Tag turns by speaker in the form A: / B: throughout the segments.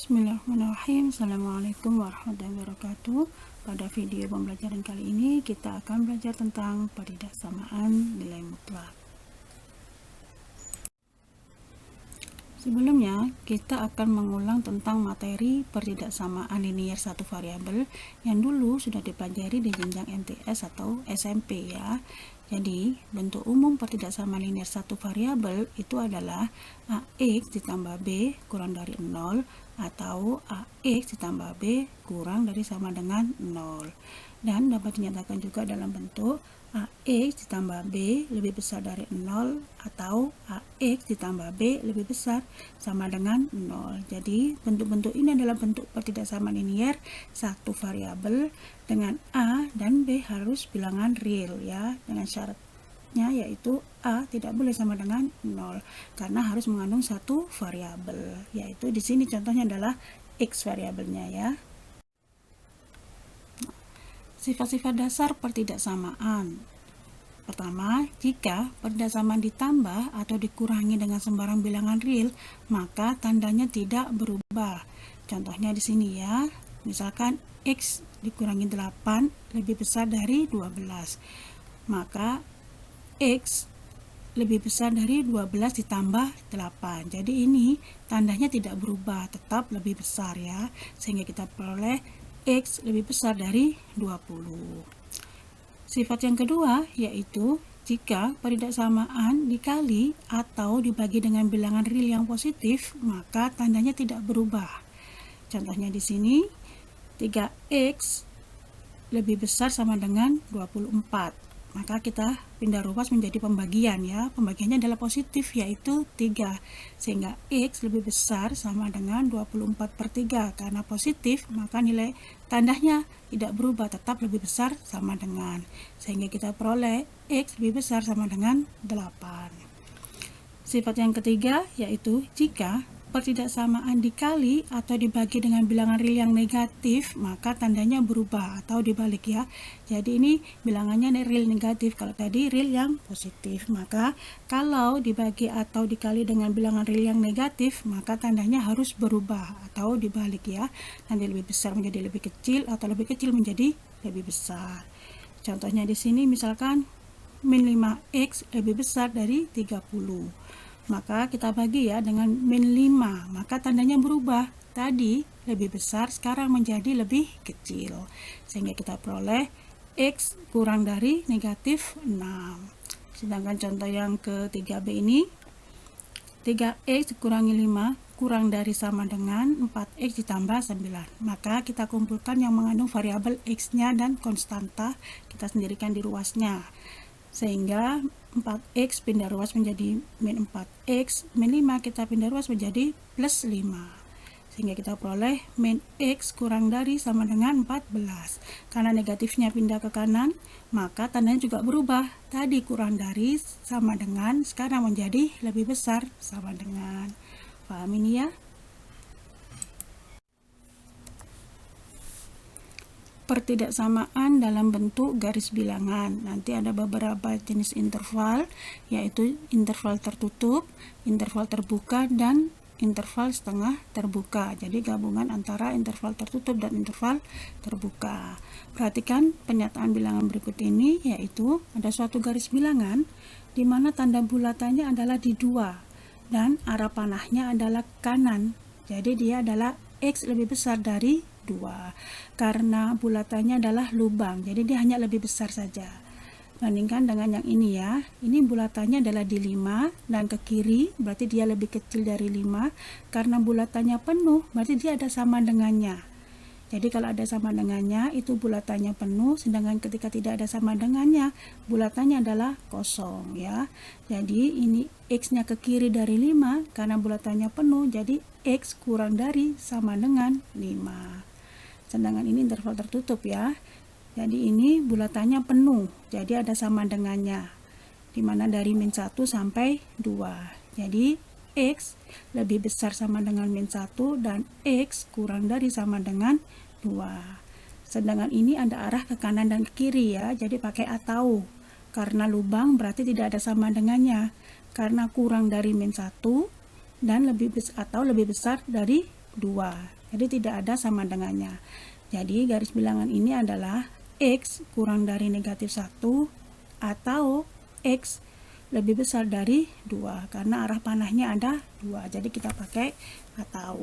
A: Bismillahirrahmanirrahim. Assalamualaikum warahmatullahi wabarakatuh. Pada video pembelajaran kali ini kita akan belajar tentang pertidaksamaan nilai mutlak. Sebelumnya, kita akan mengulang tentang materi pertidaksamaan linier satu variabel yang dulu sudah dipelajari di jenjang MTS atau SMP ya. Jadi, bentuk umum pertidaksamaan linier satu variabel itu adalah AX ditambah B kurang dari 0 atau AX ditambah B kurang dari sama dengan 0. Dan dapat dinyatakan juga dalam bentuk AX ditambah B lebih besar dari 0 atau AX ditambah B lebih besar sama dengan 0. Jadi bentuk-bentuk ini adalah bentuk pertidaksamaan linier satu variabel dengan A dan B harus bilangan real ya, dengan syaratnya yaitu A tidak boleh sama dengan 0 karena harus mengandung satu variabel, yaitu di sini contohnya adalah X variabelnya ya. Sifat-sifat dasar pertidaksamaan. Pertama, jika pertidaksamaan ditambah atau dikurangi dengan sembarang bilangan real, maka tandanya tidak berubah. Contohnya di sini ya. Misalkan X dikurangi 8 lebih besar dari 12. Maka X lebih besar dari 12 ditambah 8. Jadi ini tandanya tidak berubah, tetap lebih besar ya. Sehingga kita peroleh X lebih besar dari 20. Sifat yang kedua yaitu jika pertidaksamaan dikali atau dibagi dengan bilangan real yang positif, maka tandanya tidak berubah. Contohnya di sini 3X lebih besar sama dengan 24. Maka kita pindah ruas menjadi pembagian ya. Pembagiannya adalah positif yaitu 3. Sehingga X lebih besar sama dengan 24/3. Karena positif maka nilai tandanya tidak berubah, tetap lebih besar sama dengan. Sehingga kita peroleh X lebih besar sama dengan 8. Sifat yang ketiga yaitu jika pertidaksamaan dikali atau dibagi dengan bilangan real yang negatif, maka tandanya berubah atau dibalik ya. Jadi ini bilangannya real negatif, kalau tadi real yang positif. Maka kalau dibagi atau dikali dengan bilangan real yang negatif, maka tandanya harus berubah atau dibalik ya. Nanti lebih besar menjadi lebih kecil atau lebih kecil menjadi lebih besar. Contohnya di sini misalkan min 5X lebih besar dari 30. Maka kita bagi ya dengan min 5, maka tandanya berubah. Tadi lebih besar, sekarang menjadi lebih kecil. Sehingga kita peroleh X kurang dari negatif 6. Sedangkan contoh yang ketiga B ini, 3X dikurangi 5 kurang dari sama dengan 4X ditambah 9. Maka kita kumpulkan yang mengandung variabel X-nya dan konstanta, kita sendirikan di ruasnya. Sehingga 4X pindah ruas menjadi min 4X, min 5 kita pindah ruas menjadi plus 5. Sehingga kita peroleh min X kurang dari sama dengan 14. Karena negatifnya pindah ke kanan, maka tandanya juga berubah. Tadi kurang dari sama dengan, sekarang menjadi lebih besar sama dengan. Paham ini ya? Pertidaksamaan dalam bentuk garis bilangan. Nanti ada beberapa jenis interval, yaitu interval tertutup, interval terbuka, dan interval setengah terbuka. Jadi gabungan antara interval tertutup dan interval terbuka. Perhatikan pernyataan bilangan berikut ini, yaitu ada suatu garis bilangan di mana tanda bulatannya adalah di 2 dan arah panahnya adalah kanan. Jadi dia adalah X lebih besar dari 2 karena bulatannya adalah lubang, jadi dia hanya lebih besar saja. Bandingkan dengan yang ini ya, ini bulatannya adalah di 5 dan ke kiri berarti dia lebih kecil dari 5. Karena bulatannya penuh berarti dia ada sama dengannya. Jadi kalau ada sama dengannya itu bulatannya penuh, sedangkan ketika tidak ada sama dengannya bulatannya adalah kosong ya. Jadi ini X-nya ke kiri dari 5 karena bulatannya penuh, jadi X kurang dari sama dengan 5. Sedangkan ini interval tertutup ya. Jadi ini bulatannya penuh, jadi ada sama dengannya. Dimana dari min 1 sampai 2. Jadi X lebih besar sama dengan min 1 dan X kurang dari sama dengan 2. Sedangkan ini ada arah ke kanan dan ke kiri ya. Jadi pakai atau. Karena lubang berarti tidak ada sama dengannya. Karena kurang dari min 1 dan lebih besar dari 2. jadi tidak ada sama dengannya. Jadi garis bilangan ini adalah X kurang dari negatif 1 atau X lebih besar dari 2, karena arah panahnya ada 2, jadi kita pakai atau.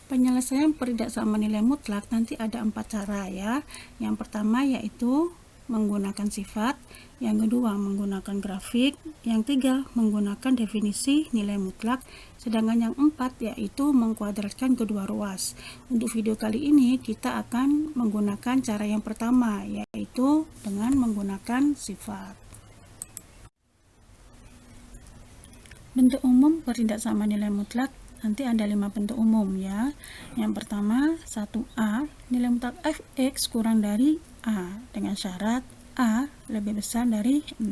A: Penyelesaian peritidaksamaan nilai mutlak nanti ada 4 cara ya. Yang pertama yaitu menggunakan sifat, yang kedua menggunakan grafik, yang tiga menggunakan definisi nilai mutlak, sedangkan yang empat yaitu mengkuadratkan kedua ruas. Untuk video kali ini kita akan menggunakan cara yang pertama, yaitu dengan menggunakan sifat. Bentuk umum peritidaksamaan nilai mutlak nanti ada 5 bentuk umum ya. Yang pertama 1A, nilai mutlak fx kurang dari A dengan syarat A lebih besar dari 0.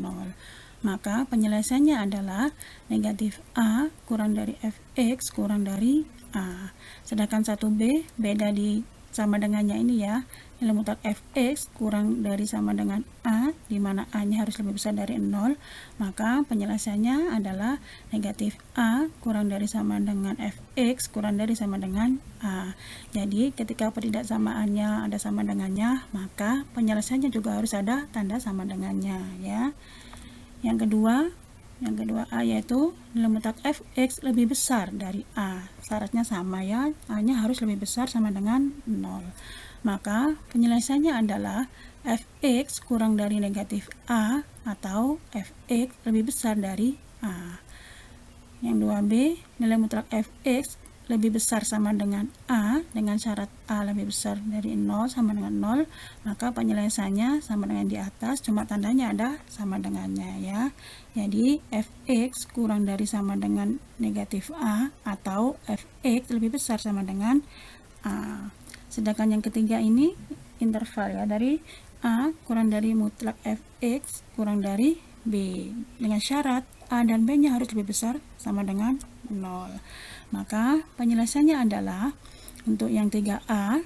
A: Maka penyelesaiannya adalah negatif A kurang dari fx kurang dari A. Sedangkan 1B beda di sama dengannya ini ya. Nilai mutlak fx kurang dari sama dengan A, di mana A-nya harus lebih besar dari 0, maka penyelesaiannya adalah negatif A kurang dari sama dengan fx kurang dari sama dengan A. Jadi ketika peridaksamaannya ada sama dengannya, maka penyelesaiannya juga harus ada tanda sama dengannya ya. Yang kedua A yaitu nilai mutlak fx lebih besar dari A. Syaratnya sama ya, A-nya harus lebih besar sama dengan 0. Maka penyelesaiannya adalah fx kurang dari negatif A atau fx lebih besar dari A. Yang 2B, nilai mutlak fx lebih besar sama dengan A dengan syarat A lebih besar dari 0 sama dengan 0, maka penyelesaiannya sama dengan di atas, cuma tandanya ada sama dengannya ya. Jadi fx kurang dari sama dengan negatif A atau fx lebih besar sama dengan A. Sedangkan yang ketiga ini interval ya, dari A kurang dari mutlak fx kurang dari B dengan syarat A dan B nya harus lebih besar sama dengan 0. Maka penyelesaiannya adalah untuk yang 3A,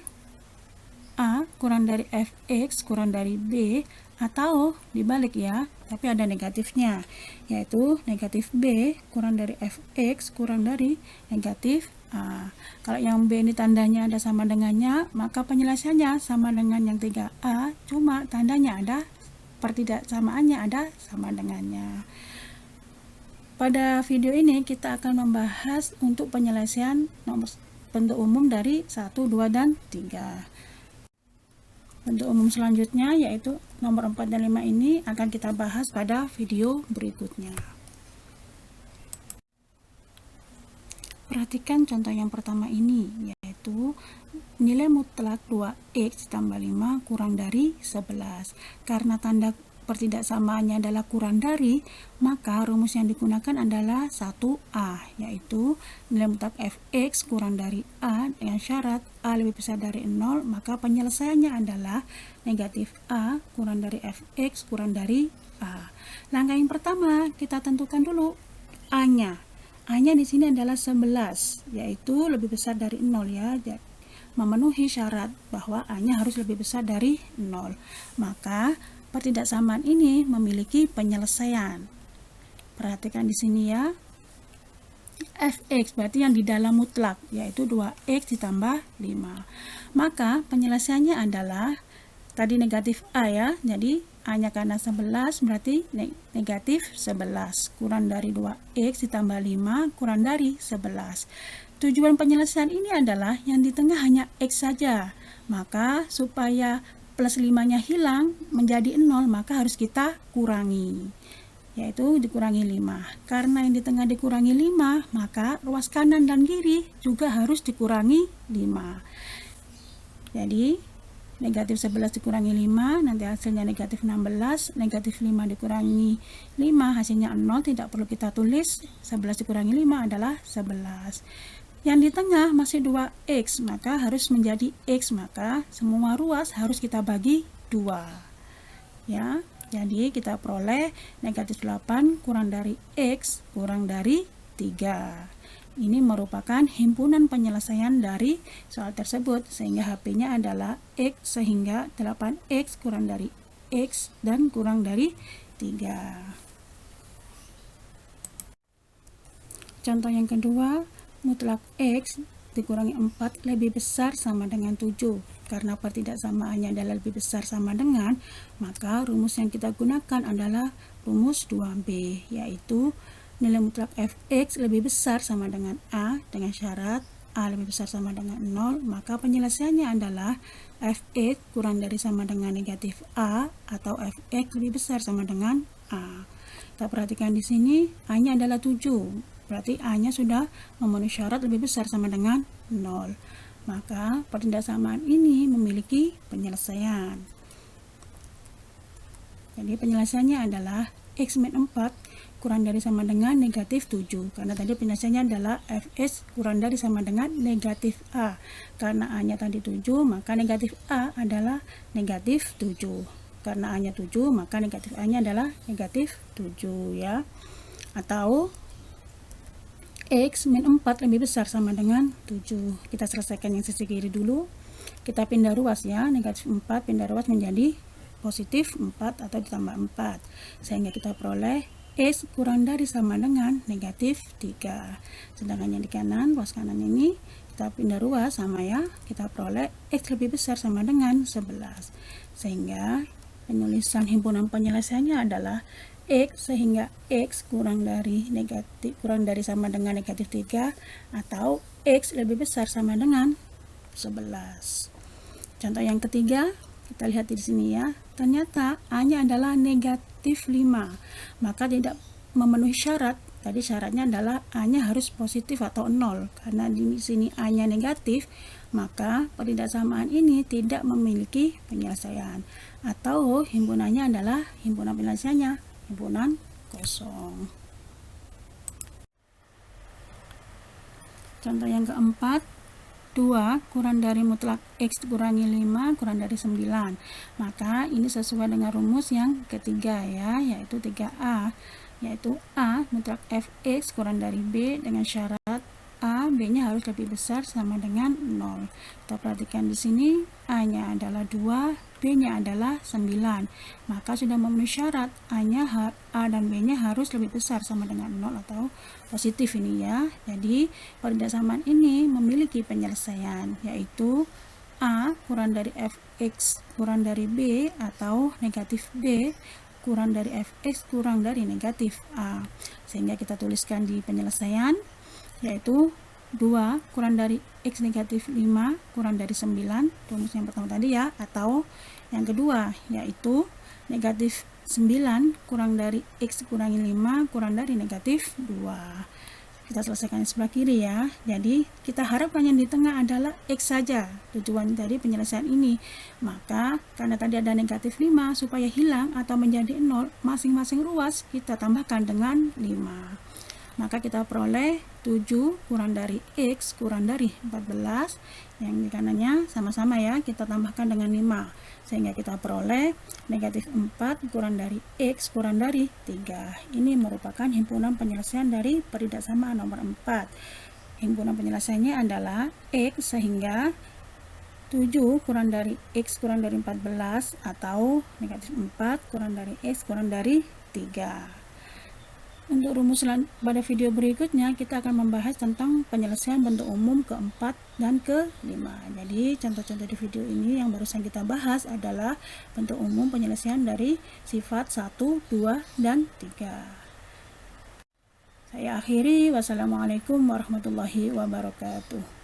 A: A kurang dari fx kurang dari B, atau dibalik ya, tapi ada negatifnya, yaitu negatif B kurang dari fx kurang dari negatif A. Kalau yang B ini tandanya ada sama dengannya, maka penyelesaiannya sama dengan yang 3A, cuma tandanya ada pertidaksamaannya ada sama dengannya. Pada video ini kita akan membahas untuk penyelesaian bentuk umum dari 1, 2, dan 3. Bentuk umum selanjutnya yaitu nomor 4 dan 5 ini akan kita bahas pada video berikutnya. Perhatikan contoh yang pertama ini, yaitu nilai mutlak 2x ditambah 5 kurang dari 11. Karena tanda pertidaksamaannya adalah kurang dari, maka rumus yang digunakan adalah 1A, yaitu nilai mutlak fx kurang dari A dengan syarat A lebih besar dari 0, maka penyelesaiannya adalah negatif A kurang dari fx kurang dari A. Langkah yang pertama, kita tentukan dulu A-nya. A-nya di sini adalah 11, yaitu lebih besar dari 0 ya. Memenuhi syarat bahwa A-nya harus lebih besar dari 0. Maka pertidaksamaan ini memiliki penyelesaian. Perhatikan di sini ya. Fx berarti yang di dalam mutlak, yaitu 2x ditambah 5. Maka penyelesaiannya adalah tadi negatif A ya. Jadi A-nya karena 11 berarti negatif 11 kurang dari 2x ditambah 5 kurang dari 11. Tujuan penyelesaian ini adalah yang di tengah hanya x saja. Maka supaya plus 5-nya hilang menjadi 0, maka harus kita kurangi, yaitu dikurangi 5. Karena yang di tengah dikurangi 5, maka ruas kanan dan kiri juga harus dikurangi 5. Jadi negatif 11 dikurangi 5, nanti hasilnya negatif 16. Negatif 5 dikurangi 5, hasilnya 0, tidak perlu kita tulis. 11 dikurangi 5 adalah 11. Yang di tengah masih 2x, maka harus menjadi x, maka semua ruas harus kita bagi 2 ya. Jadi kita peroleh negatif 8 kurang dari x kurang dari 3. Ini merupakan himpunan penyelesaian dari soal tersebut, sehingga HP-nya adalah x, sehingga 8x kurang dari x dan kurang dari 3. Contoh yang kedua, mutlak X dikurangi 4 lebih besar sama dengan 7. Karena pertidaksamaannya adalah lebih besar sama dengan, maka rumus yang kita gunakan adalah rumus 2B, yaitu nilai mutlak fx lebih besar sama dengan A dengan syarat A lebih besar sama dengan 0, maka penyelesaiannya adalah fx kurang dari sama dengan negatif A atau fx lebih besar sama dengan A. Kita perhatikan di sini A-nya adalah 7, berarti A-nya sudah memenuhi syarat lebih besar sama dengan 0. Maka pertindaksamaan ini memiliki penyelesaian. Jadi penyelesaiannya adalah X min 4 kurang dari sama dengan negatif 7. Karena tadi penyelesaiannya adalah Fs kurang dari sama dengan negatif A. Karena A-nya tadi 7, maka negatif A adalah negatif 7. Karena A-nya 7, maka negatif A-nya adalah negatif 7 ya. Atau X min 4 lebih besar sama dengan 7. Kita selesaikan yang sisi kiri dulu. Kita pindah ruas ya, negatif 4 pindah ruas menjadi positif 4 atau ditambah 4. Sehingga kita peroleh X kurang dari sama dengan negatif 3. Sedangkan yang di kanan, ruas kanan ini, kita pindah ruas sama ya, kita peroleh X lebih besar sama dengan 11. Sehingga penulisan himpunan penyelesaiannya adalah X sehingga X kurang dari sama dengan negatif 3 atau X lebih besar sama dengan 11. Contoh yang ketiga, kita lihat di sini ya. Ternyata A-nya adalah negatif 5. Maka tidak memenuhi syarat. Tadi syaratnya adalah A-nya harus positif atau 0. Karena di sini A-nya negatif, maka pertindaksamaan ini tidak memiliki penyelesaian. Atau himpunannya adalah himpunan penyelesaiannya himpunan kosong. Contoh yang keempat, 2 kurang dari mutlak X kurangi 5 kurang dari 9. Maka ini sesuai dengan rumus yang ketiga ya, yaitu 3A, yaitu A mutlak Fx kurang dari B dengan syarat A, B-nya harus lebih besar sama dengan 0. Kita perhatikan di sini A-nya adalah 2, B-nya adalah 9. Maka sudah memenuhi syarat A-nya A dan B-nya harus lebih besar sama dengan 0 atau positif ini ya. Jadi pertindaksamaan ini memiliki penyelesaian, yaitu A kurang dari Fx kurang dari B atau negatif B kurang dari Fx kurang dari negatif A. Sehingga kita tuliskan di penyelesaian, yaitu 2 kurang dari X negatif 5 kurang dari 9, rumus yang pertama tadi ya, atau yang kedua yaitu negatif 9 kurang dari X kurangi 5 kurang dari negatif 2. Kita selesaikan di sebelah kiri ya. Jadi kita harapkan yang di tengah adalah X saja tujuan dari penyelesaian ini. Maka karena tadi ada negatif 5, supaya hilang atau menjadi 0, masing-masing ruas kita tambahkan dengan 5. Maka kita peroleh 7 kurang dari X kurang dari 14, yang di kanannya sama-sama ya, kita tambahkan dengan 5, sehingga kita peroleh negatif 4 kurang dari X kurang dari 3. Ini merupakan himpunan penyelesaian dari pertindaksamaan nomor 4. Himpunan penyelesaiannya adalah X sehingga 7 kurang dari X kurang dari 14 atau negatif 4 kurang dari X kurang dari 3. Untuk rumus pada video berikutnya kita akan membahas tentang penyelesaian bentuk umum keempat dan kelima. Jadi contoh-contoh di video ini yang barusan kita bahas adalah bentuk umum penyelesaian dari sifat 1, 2, dan 3. Saya akhiri, wassalamualaikum warahmatullahi wabarakatuh.